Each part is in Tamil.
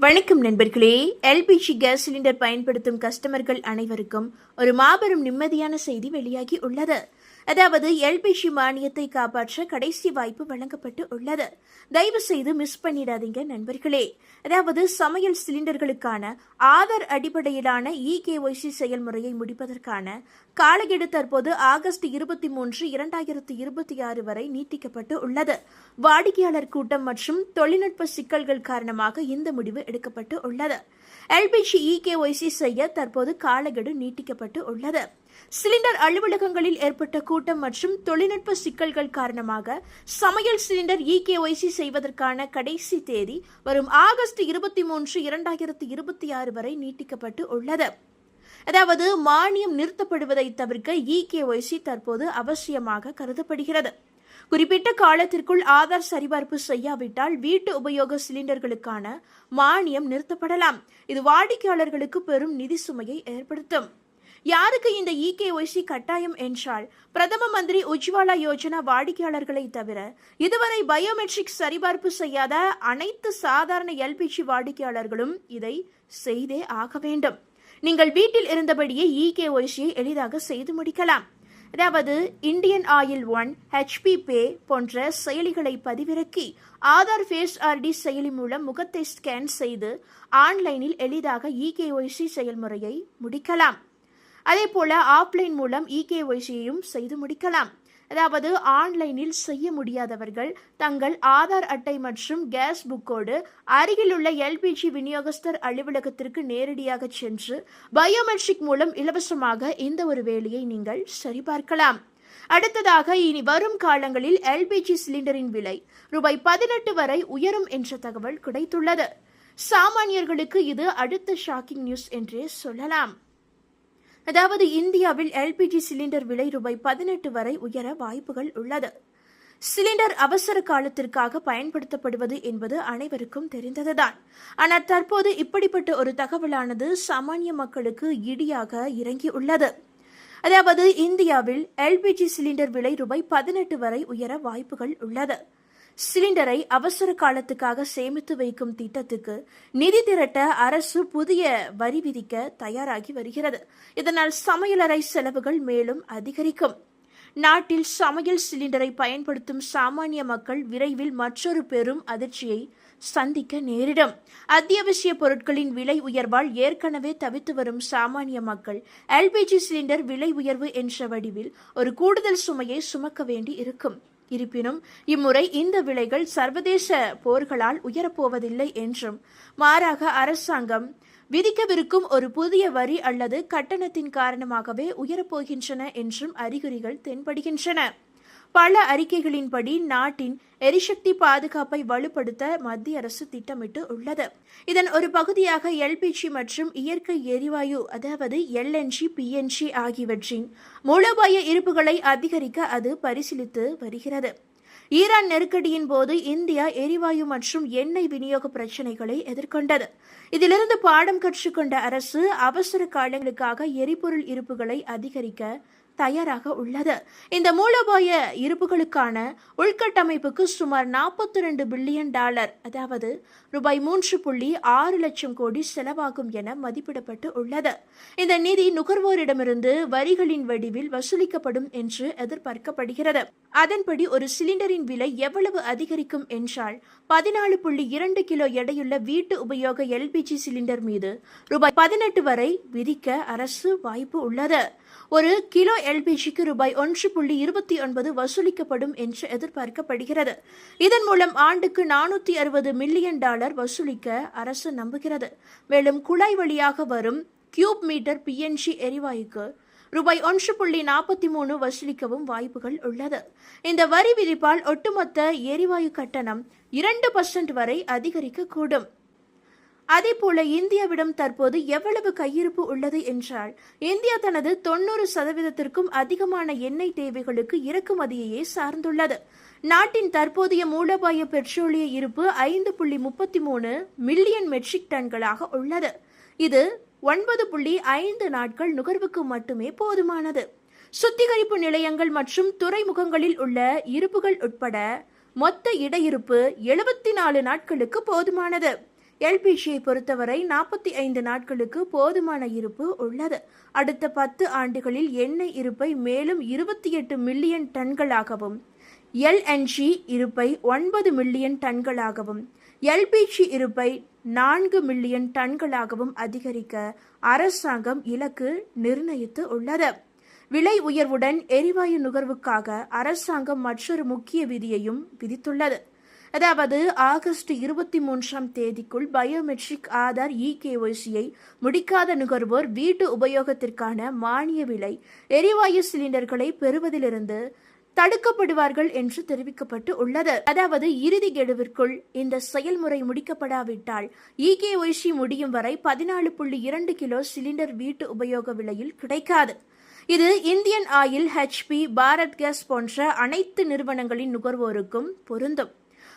வணக்கம் நண்பர்களே. எல்பிஜி கேஸ் சிலிண்டர் பயன்படுத்தும் கஸ்டமர்கள் அனைவருக்கும் ஒரு மாபெரும் நிம்மதியான செய்தி வெளியாகி உள்ளது. அதாவது எல்பிஜி மானியத்தை காப்பாற்ற கடைசி வாய்ப்பு வழங்கப்பட்டு உள்ளது. தயவு செய்து மிஸ் பண்ணிடாதீங்க நண்பர்களே. அதாவது சமையல் சிலிண்டர்களுக்கான ஆதார் அடிப்படையிலான இகேஒய்சி செயல்முறையை முடிப்பதற்கான காலக்கெடு தற்போது ஆகஸ்ட் 23, 2026 வரை நீட்டிக்கப்பட்டு உள்ளது. வாடிக்கையாளர் கூட்டம் மற்றும் தொழில்நுட்ப சிக்கல்கள் காரணமாக இந்த முடிவு எடுக்கப்பட்டு உள்ளது. எல்பிஜி இகேஒய்சி செய்ய தற்போது காலக்கெடு நீட்டிக்கப்பட்டு உள்ளது. சிலிண்டர் அலுவலகங்களில் ஏற்பட்ட கூட்டம் மற்றும் தொழில்நுட்ப சிக்கல்கள் காரணமாக சமையல் சிலிண்டர் இகேஒய்சி செய்வதற்கான கடைசி தேதி வரும் ஆகஸ்ட் 23, 2026 வரை நீட்டிக்கப்பட்டு உள்ளது. அதாவது மானியம் நிறுத்தப்படுவதை தவிர்க்க இகேஒய்சி தற்போது அவசியமாக கருதப்படுகிறது. குறிப்பிட்ட காலத்திற்குள் ஆதார் சரிபார்ப்பு செய்யாவிட்டால் வீட்டு உபயோக சிலிண்டர்களுக்கான மானியம் நிறுத்தப்படலாம். இது வாடிக்கையாளர்களுக்கு பெரும் நிதி சுமையை ஏற்படுத்தும். யாருக்கு இந்த இகேஒய்சி கட்டாயம் என்றால், பிரதம மந்திரி உஜ்வாலா யோஜனா வாடிக்கையாளர்களை தவிர இதுவரை பயோமெட்ரிக் சரிபார்ப்பு செய்யாத அனைத்து சாதாரண எல்பிஜி வாடிக்கையாளர்களும் இதை செய்தே ஆக வேண்டும். நீங்கள் வீட்டில் இருந்தபடியே இகேஒய்சியை எளிதாக செய்து முடிக்கலாம். அதாவது இந்தியன் ஆயில் ஒன், HP பே போன்ற செயலிகளை பதிவிறக்கி ஆதார் ஃபேஸ் ID செயலி மூலம் முகத்தை ஸ்கேன் செய்து ஆன்லைனில் எளிதாக இகேஒய்சி செயல்முறையை முடிக்கலாம். அதே போல ஆஃப்லைன் மூலம் இகேஒய்சியையும் செய்து முடிக்கலாம். அதாவது ஆன்லைனில் செய்ய முடியாதவர்கள் தங்கள் ஆதார் அட்டை மற்றும் கேஸ் புக்கோடு அருகிலுள்ள எல்பிஜி விநியோகஸ்தர் அலுவலகத்திற்கு நேரடியாக சென்று பயோமெட்ரிக் மூலம் இலவசமாக இந்த ஒரு வேலையை நீங்கள் சரிபார்க்கலாம். அடுத்ததாக இனி வரும் காலங்களில் எல்பிஜி சிலிண்டரின் விலை ரூபாய் 18 வரை உயரும் என்ற தகவல் கிடைத்துள்ளது. சாமானியர்களுக்கு இது அடுத்த ஷாக்கிங் நியூஸ் என்றே சொல்லலாம். அதாவது இந்தியாவில் எல்பிஜி சிலிண்டர் விலை ரூபாய் 18 வரை உயர வாய்ப்புகள் உள்ளது. சிலிண்டர் அவசர காலத்திற்காக பயன்படுத்தப்படுவது என்பது அனைவருக்கும் தெரிந்ததுதான். ஆனால் தற்போது இப்படிப்பட்ட ஒரு தகவலானது சாமானிய மக்களுக்கு இடியாக இறங்கி உள்ளது. அதாவது இந்தியாவில் எல்பிஜி சிலிண்டர் விலை ரூபாய் 18 வரை உயர வாய்ப்புகள் உள்ளது. சிலிண்டரை அவசர காலத்துக்காக சேமித்து வைக்கும் திட்டத்துக்கு நிதி திரட்ட அரசு புதிய வரி விதிக்க தயாராகி வருகிறது. இதனால் சமையலறை செலவுகள் மேலும் அதிகரிக்கும். நாட்டில் சமையல் சிலிண்டரை பயன்படுத்தும் சாமானிய மக்கள் விரைவில் மற்றொரு பெரும் அதிர்ச்சியை சந்திக்க நேரிடும். அத்தியாவசிய பொருட்களின் விலை உயர்வால் ஏற்கனவே தவித்து வரும் சாமானிய மக்கள் எல்பிஜி சிலிண்டர் விலை உயர்வு என்ற வடிவில் ஒரு கூடுதல் சுமையை சுமக்க வேண்டி இருக்கும். இருப்பினும் இம்முறை இந்த விலைகள் சர்வதேச போர்களால் உயரப்போவதில்லை என்றும், மாறாக அரசாங்கம் விதிக்கவிருக்கும் ஒரு புதிய வரி அல்லது கட்டணத்தின் காரணமாகவே உயரப்போகின்றன என்றும் அறிகுறிகள் தென்படுகின்றன. பல அறிக்கைகளின்படி நாட்டின் எரிசக்தி பாதுகாப்பை வலுப்படுத்த மத்திய அரசு திட்டமிட்டு உள்ளது. இதன் ஒரு பகுதியாக எல்பிஜி மற்றும் இயற்கை எரிவாயு அதாவது LNG, PNG ஆகியவற்றின் மூலோபாய இருப்புகளை அதிகரிக்க அது பரிசீலித்து வருகிறது. ஈரான் நெருக்கடியின் போது இந்தியா எரிவாயு மற்றும் எண்ணெய் விநியோக பிரச்சினைகளை எதிர்கொண்டது. இதிலிருந்து பாடம் கற்றுக்கொண்ட அரசு அவசர காலங்களுக்காக எரிபொருள் இருப்புகளை அதிகரிக்க தயாராக உள்ளது. இந்த மூலோபாய இருப்புகளுக்கான உள்கட்டமைப்புக்கு சுமார் $42 பில்லியன் அதாவது ரூபாய் 3.6 லட்சம் கோடி செலவாகும் என மதிப்பிடப்பட்டு உள்ளது. இந்த நிதி நுகர்வோரிடமிருந்து வரிகளின் வடிவில் வசூலிக்கப்படும் என்று எதிர்பார்க்கப்படுகிறது. அதன்படி ஒரு சிலிண்டரின் விலை எவ்வளவு அதிகரிக்கும் என்றால், 14.2 கிலோ எடையுள்ள வீட்டு உபயோக எல்பிஜி சிலிண்டர் மீது ரூபாய் 18 வரை விதிக்க அரசு வாய்ப்பு உள்ளது. ஒரு கிலோ எல்பிஜிக்கு ரூபாய் 1.29 வசூலிக்கப்படும் என்று எதிர்பார்க்கப்படுகிறது. இதன் மூலம் ஆண்டுக்கு $460 மில்லியன் வசூலிக்க அரசு நம்புகிறது. மேலும் குழாய் வழியாக வரும் கியூப் மீட்டர் PNG எரிவாயுக்கு ரூபாய் 1.43 வசூலிக்கவும் வாய்ப்புகள் உள்ளது. இந்த வரி விதிப்பால் ஒட்டுமொத்த எரிவாயு கட்டணம் 2% வரை அதிகரிக்கக்கூடும். அதேபோல இந்தியாவிடம் தற்போது எவ்வளவு கையிருப்பு உள்ளது என்றால், இந்தியா தனது 90% அதிகமான எண்ணெய் தேவைகளுக்கு இறக்குமதியையே சார்ந்துள்ளது. நாட்டின் தற்போதைய மூலோபாய பெட்ரோலிய இருப்பு 5.33 மில்லியன் மெட்ரிக் டன்களாக உள்ளது. இது 9.5 நாட்கள் நுகர்வுக்கு மட்டுமே போதுமானது. சுத்திகரிப்பு நிலையங்கள் மற்றும் துறைமுகங்களில் உள்ள இருப்புகள் உட்பட மொத்த இடையிருப்பு 74 நாட்களுக்கு போதுமானது. எல்பிஜியை பொறுத்தவரை 45 நாட்களுக்கு போதுமான இருப்பு உள்ளது. அடுத்த 10 ஆண்டுகளில் எண்ணெய் இருப்பை மேலும் 28 மில்லியன் டன்களாகவும், எல்என்ஜி இருப்பை 9 மில்லியன் டன்களாகவும், எல்பிஜி இருப்பை 4 மில்லியன் டன்களாகவும் அதிகரிக்க அரசாங்கம் இலக்கு நிர்ணயித்து உள்ளது. விலை உயர்வுடன் எரிவாயு நுகர்வுக்காக அரசாங்கம் மற்றொரு முக்கிய விதியையும் விதித்துள்ளது. அதாவது ஆகஸ்ட் 23ஆம் தேதிக்குள் பயோமெட்ரிக் ஆதார் இகேஒய்சியை முடிக்காத நுகர்வோர் வீட்டு உபயோகத்திற்கான மானிய விலை எரிவாயு சிலிண்டர்களை பெறுவதிலிருந்து தடுக்கப்படுவார்கள் என்று தெரிவிக்கப்பட்டு உள்ளது. அதாவது இறுதி கெடுவிற்குள் இந்த செயல்முறை முடிக்கப்படாவிட்டால் இகேஒய்சி முடியும் வரை 14.2 கிலோ சிலிண்டர் வீட்டு உபயோக விலையில் கிடைக்காது. இது Indian oil, HP, Bharat gas போன்ற அனைத்து நிறுவனங்களின் நுகர்வோருக்கும் பொருந்தும்.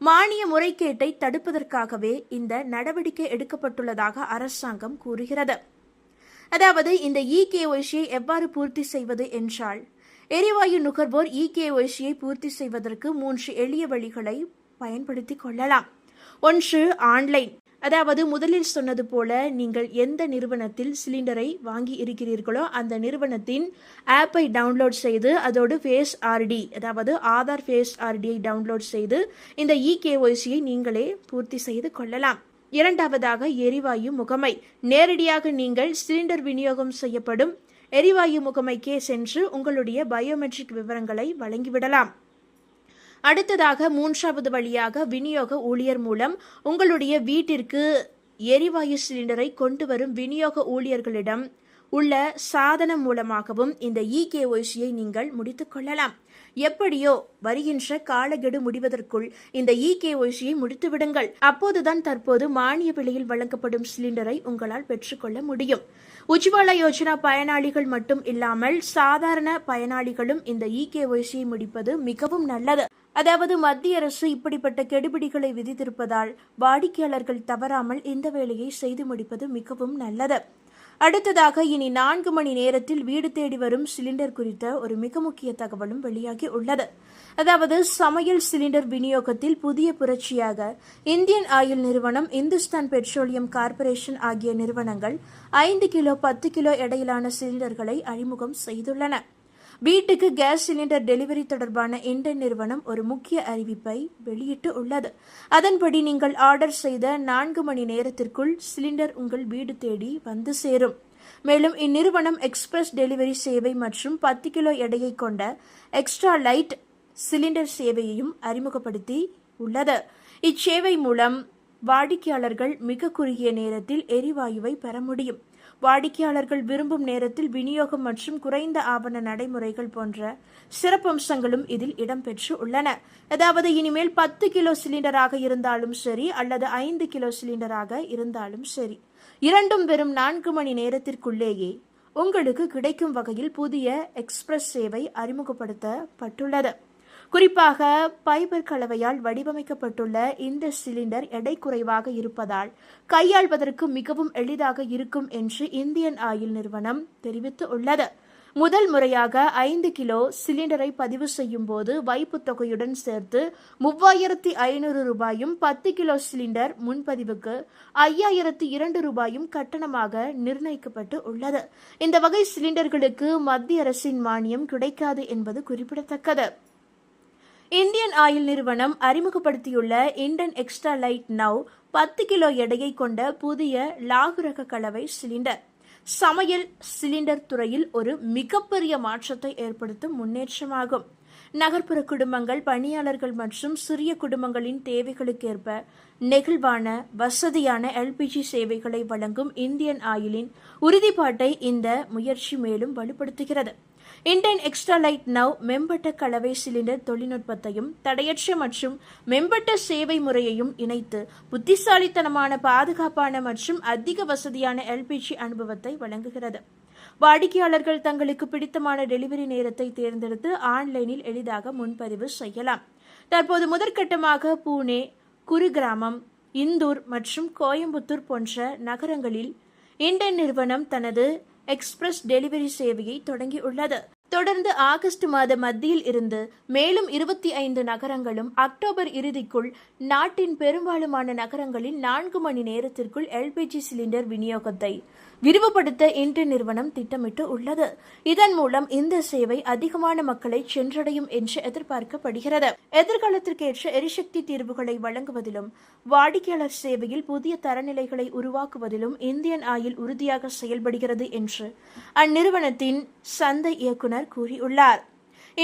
மானிய முறைகேட்டை தடுப்பதற்காகவே இந்த நடவடிக்கை எடுக்கப்பட்டுள்ளதாக அரசாங்கம் கூறுகிறது. அதாவது இந்த இகேஒய்சியை எவ்வாறு பூர்த்தி செய்வது என்றால், எரிவாயு நுகர்வோர் இகேஒய்சியை பூர்த்தி செய்வதற்கு 3 எளிய வழிகளை பயன்படுத்திக் கொள்ளலாம். 1. ஆன்லைன். அதாவது முதலில் சொன்னது போல நீங்கள் எந்த நிறுவனத்தில் சிலிண்டரை வாங்கி இருக்கிறீர்களோ அந்த நிறுவனத்தின் ஆப்பை டவுன்லோட் செய்து அதோடு ஃபேஸ் ஆர்டி, அதாவது ஆதார் ஃபேஸ் ஆர்டியை டவுன்லோட் செய்து இந்த இகேஒய்சியை நீங்களே பூர்த்தி செய்து கொள்ளலாம். 2. எரிவாயு முகமை. நேரடியாக நீங்கள் சிலிண்டர் விநியோகம் செய்யப்படும் எரிவாயு முகமைக்கே சென்று உங்களுடைய பயோமெட்ரிக் விவரங்களை வழங்கிவிடலாம். அடுத்ததாக 3வது வழியாக விநியோக ஊழியர் மூலம் உங்களுடைய வீட்டிற்கு எரிவாயு சிலிண்டரை கொண்டு வரும் விநியோக ஊழியர்களிடம் உள்ள சாதனம் மூலமாகவும் இந்த இகேஒய்சியை நீங்கள் முடித்துக் கொள்ளலாம். எப்படியோ வருகின்ற காலக்கெடு முடிவதற்குள் இந்த இகேஒய்சியை முடித்து விடுங்கள். அப்போதுதான் தற்போது மானிய விலையில் வழங்கப்படும் சிலிண்டரை உங்களால் பெற்றுக்கொள்ள முடியும். உஜ்வாலா யோஜனா பயனாளிகள் மட்டும் இல்லாமல் சாதாரண பயனாளிகளும் இந்த இகேஒய்சியை முடிப்பது மிகவும் நல்லது. அதாவது மத்திய அரசு இப்படிப்பட்ட கெடுபிடிகளை விதித்திருப்பதால் வாடிக்கையாளர்கள் தவறாமல் இந்த வேலையை செய்து முடிப்பது மிகவும் நல்லது. அடுத்ததாக இனி 4 மணி நேரத்தில் வீடு தேடி வரும் சிலிண்டர் குறித்த ஒரு மிக முக்கிய தகவலும் வெளியாகி உள்ளது. அதாவது சமையல் சிலிண்டர் விநியோகத்தில் புதிய புரட்சியாக இந்தியன் ஆயில் நிறுவனம், இந்துஸ்தான் பெட்ரோலியம் கார்ப்பரேஷன் ஆகிய நிறுவனங்கள் 5 கிலோ 10 கிலோ எடையிலான சிலிண்டர்களை அறிமுகம் செய்துள்ளன. வீட்டுக்கு கேஸ் சிலிண்டர் டெலிவரி தொடர்பான இண்டன் நிறுவனம் ஒரு முக்கிய அறிவிப்பை வெளியிட்டு உள்ளது. அதன்படி நீங்கள் ஆர்டர் செய்த 4 மணி நேரத்திற்குள் சிலிண்டர் உங்கள் வீடு தேடி வந்து சேரும். மேலும் இந்நிறுவனம் எக்ஸ்பிரஸ் டெலிவரி சேவை மற்றும் 10 கிலோ எடையை கொண்ட எக்ஸ்ட்ரா லைட் சிலிண்டர் சேவையையும் அறிமுகப்படுத்தி உள்ளது. இச்சேவை மூலம் வாடிக்கையாளர்கள் மிக குறுகிய நேரத்தில் எரிவாயுவை பெற முடியும். வாடிக்கையாளர்கள் விரும்பும் நேரத்தில் விநியோகம் மற்றும் குறைந்த ஆவண நடைமுறைகள் போன்ற சிறப்பம்சங்களும் இதில் இடம்பெற்று உள்ளன. அதாவது இனிமேல் 10 கிலோ சிலிண்டராக இருந்தாலும் சரி அல்லது 5 கிலோ சிலிண்டராக இருந்தாலும் சரி, இரண்டும் வெறும் 4 மணி நேரத்திற்குள்ளேயே உங்களுக்கு கிடைக்கும் வகையில் புதிய எக்ஸ்பிரஸ் சேவை அறிமுகப்படுத்தப்பட்டுள்ளது. குறிப்பாக ஃபைபர் கலவையால் வடிவமைக்கப்பட்டுள்ள இந்த சிலிண்டர் எடை குறைவாக இருப்பதால் கையாள்வதற்கு மிகவும் எளிதாக இருக்கும் என்று இந்தியன் ஆயில் நிறுவனம் தெரிவித்து உள்ளது. முதல் முறையாக 5 கிலோ சிலிண்டரை பதிவு செய்யும் போது வைப்பு தொகையுடன் சேர்த்து 3500 ரூபாயும், 10 கிலோ சிலிண்டர் முன்பதிவுக்கு 5002 ரூபாயும் கட்டணமாக நிர்ணயிக்கப்பட்டு உள்ளது. இந்த வகை சிலிண்டர்களுக்கு மத்திய அரசின் மானியம் கிடைக்காது என்பது குறிப்பிடத்தக்கது. இந்தியன் ஆயில் நிறுவனம் அறிமுகப்படுத்தியுள்ள இண்டன் எக்ஸ்ட்ரா லைட் நவ் 10 கிலோ எடையை கொண்ட புதிய லாகுரக கலவை சிலிண்டர் சமையல் சிலிண்டர் துறையில் ஒரு மிகப்பெரிய மாற்றத்தை ஏற்படுத்தும் முன்னேற்றமாகும். நகர்ப்புற குடும்பங்கள், பணியாளர்கள் மற்றும் சிறிய குடும்பங்களின் தேவைகளுக்கேற்ப நெகிழ்வான வசதியான எல்பிஜி சேவைகளை வழங்கும் இந்தியன் ஆயிலின் உறுதிப்பாட்டை இந்த முயற்சி மேலும் வலுப்படுத்துகிறது. இண்டன் எக்ஸ்ட்ரா லைட் நவ் மேம்பட்ட கலவை சிலிண்டர் தொழில்நுட்பத்தையும் தடையற்ற மற்றும் மேம்பட்ட சேவை முறையையும் இணைத்து புத்திசாலித்தனமான, பாதுகாப்பான மற்றும் அதிக வசதியான எல்பிஜி அனுபவத்தை வழங்குகிறது. வாடிக்கையாளர்கள் தங்களுக்கு பிடித்தமான டெலிவரி நேரத்தை தேர்ந்தெடுத்து ஆன்லைனில் எளிதாக முன்பதிவு செய்யலாம். தற்போது முதற்கட்டமாக புனே, குருகிராமம், இந்தூர் மற்றும் கோயம்புத்தூர் போன்ற நகரங்களில் இண்டன் நிறுவனம் தனது எக்ஸ்பிரஸ் டெலிவரி சேவையை தொடங்கியுள்ளது. தொடர்ந்து ஆகஸ்ட் மாத மத்தியில் இருந்து மேலும் 25 நகரங்களும் அக்டோபர் இறுதிக்குள் நாட்டின் பெரும்பாலுமான நகரங்களில் 4 மணி நேரத்திற்குள் எல்பிஜி சிலிண்டர் விநியோகத்தை விரிவுபடுத்த இண்டேன் நிறுவனம் திட்டமிட்டு உள்ளது. இதன் மூலம் இந்த சேவை அதிகமான மக்களை சென்றடையும் என்று எதிர்பார்க்கப்படுகிறது. எதிர்காலத்திற்கேற்ற எரிசக்தி தீர்வுகளை வழங்குவதிலும் வாடிக்கையாளர் சேவையில் புதிய தரநிலைகளை உருவாக்குவதிலும் இந்தியன் ஆயில் உறுதியாக செயல்படுகிறது என்று அந்நிறுவனத்தின் சந்தை இயக்குனர் கூறியுள்ளார்.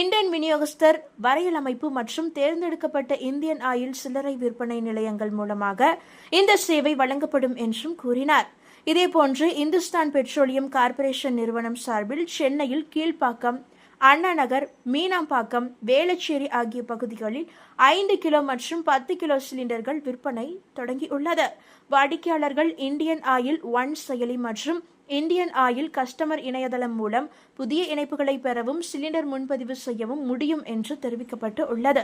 இண்டேன் விநியோகஸ்தர் வரையலமைப்பு மற்றும் தேர்ந்தெடுக்கப்பட்ட இந்தியன் ஆயில் சில்லறை விற்பனை நிலையங்கள் மூலமாக இந்த சேவை வழங்கப்படும் என்றும் கூறினார். இதேபோன்று இந்துஸ்தான் பெட்ரோலியம் கார்ப்பரேஷன் நிறுவனம் சார்பில் சென்னையில் கீழ்ப்பாக்கம், அண்ணா நகர், மீனாம்பாக்கம், வேளச்சேரி ஆகிய பகுதிகளில் 5 கிலோ மற்றும் 10 கிலோ சிலிண்டர்கள் விற்பனை தொடங்கியுள்ளது. வாடிக்கையாளர்கள் இந்தியன் ஆயில் ஒன் செயலி மற்றும் இந்தியன் ஆயில் கஸ்டமர் இணையதளம் மூலம் புதிய இணைப்புகளை பெறவும் சிலிண்டர் முன்பதிவு செய்யவும் முடியும் என்று தெரிவிக்கப்பட்டு உள்ளது.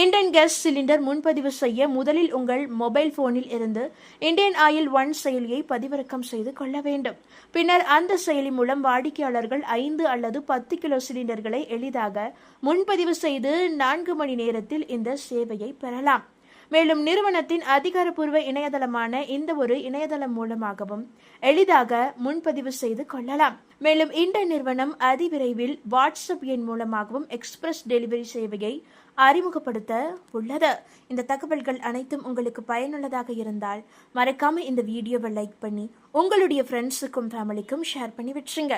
இண்டேன் கேஸ் சிலிண்டர் முன்பதிவு செய்ய முதலில் உங்கள் மொபைல் போனில் இருந்து இந்தியன் ஆயில் ஒன் செயலியை பதிவிறக்கம் செய்து கொள்ள வேண்டும். பின்னர் அந்த செயலி மூலம் வாடிக்கையாளர்கள் 5 அல்லது 10 கிலோ சிலிண்டர்களை எளிதாக முன்பதிவு செய்து 4 மணி நேரத்தில் இந்த சேவையை பெறலாம். மேலும் நிறுவனத்தின் அதிகாரப்பூர்வ இணையதளமான இந்த ஒரு இணையதளம் மூலமாகவும் எளிதாக முன்பதிவு செய்து கொள்ளலாம். மேலும் இந்த நிறுவனம் அதிவிரைவில் வாட்ஸ்அப் எண் மூலமாகவும் எக்ஸ்பிரஸ் டெலிவரி சேவையை அறிமுகப்படுத்த உள்ளது. இந்த தகவல்கள் அனைத்தும் உங்களுக்கு பயனுள்ளதாக இருந்தால் மறக்காம இந்த வீடியோவை லைக் பண்ணி உங்களுடைய ஃப்ரெண்ட்ஸுக்கும் ஃபேமிலிக்கும் ஷேர் பண்ணி விட்டுருங்க.